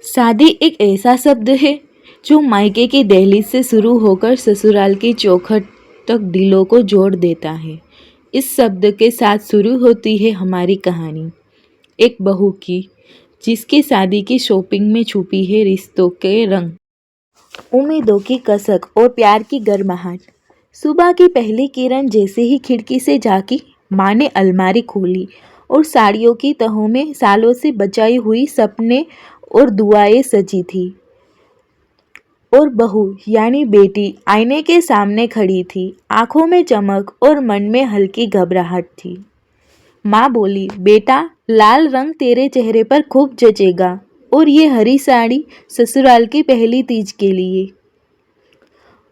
शादी एक ऐसा शब्द है जो मायके की दहलीज से शुरू होकर ससुराल की चौखट तक दिलों को जोड़ देता है। इस शब्द के साथ शुरू होती है हमारी कहानी, एक बहू की जिसकी शादी की शॉपिंग में छुपी है रिश्तों के रंग, उम्मीदों की कसक और प्यार की गर्माहट। सुबह की पहली किरण जैसे ही खिड़की से झांकी, माँ ने अलमारी खोली और साड़ियों की तहों में सालों से बचाई हुई सपने और दुआएं सजी थी। और बहू यानी बेटी आईने के सामने खड़ी थी, आंखों में चमक और मन में हल्की घबराहट थी। माँ बोली, बेटा लाल रंग तेरे चेहरे पर खूब जचेगा और ये हरी साड़ी ससुराल की पहली तीज के लिए।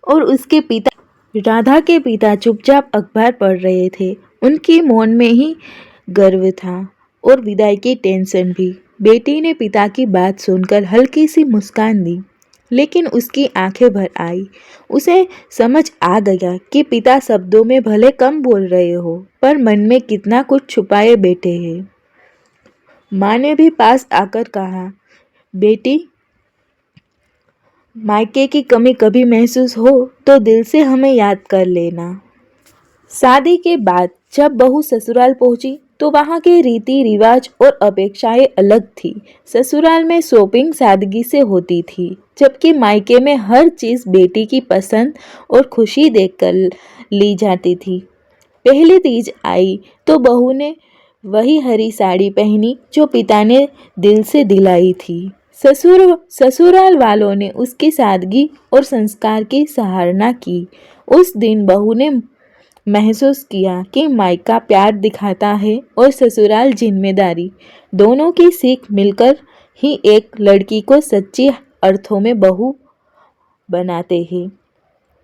और उसके पिता, राधा के पिता चुपचाप अखबार पढ़ रहे थे। उनकी मौन में ही गर्व था और विदाई की टेंशन भी। बेटी ने पिता की बात सुनकर हल्की सी मुस्कान दी, लेकिन उसकी आंखें भर आई। उसे समझ आ गया कि पिता शब्दों में भले कम बोल रहे हो, पर मन में कितना कुछ छुपाए बैठे हैं। माँ ने भी पास आकर कहा, बेटी मायके की कमी कभी महसूस हो तो दिल से हमें याद कर लेना। शादी के बाद जब बहू ससुराल पहुंची तो वहाँ के रीति रिवाज और अपेक्षाएं अलग थी। ससुराल में शॉपिंग सादगी से होती थी, जबकि मायके में हर चीज़ बेटी की पसंद और खुशी देखकर ली जाती थी। पहली तीज आई तो बहू ने वही हरी साड़ी पहनी जो पिता ने दिल से दिलाई थी। ससुराल वालों ने उसकी सादगी और संस्कार की सराहना की। उस दिन बहू ने महसूस किया कि मायका प्यार दिखाता है और ससुराल जिम्मेदारी। दोनों की सीख मिलकर ही एक लड़की को सच्ची अर्थों में बहू बनाते हैं।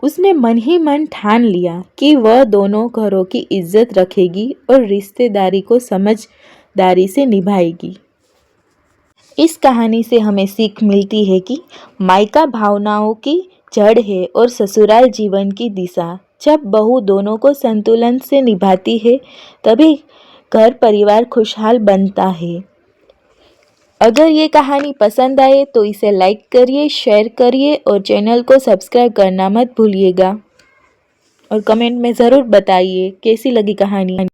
उसने मन ही मन ठान लिया कि वह दोनों घरों की इज्जत रखेगी और रिश्तेदारी को समझदारी से निभाएगी। इस कहानी से हमें सीख मिलती है कि मायका भावनाओं की जड़ है और ससुराल जीवन की दिशा। जब बहू दोनों को संतुलन से निभाती है, तभी घर परिवार खुशहाल बनता है। अगर ये कहानी पसंद आए तो इसे लाइक करिए, शेयर करिए और चैनल को सब्सक्राइब करना मत भूलिएगा। और कमेंट में ज़रूर बताइए कैसी लगी कहानी।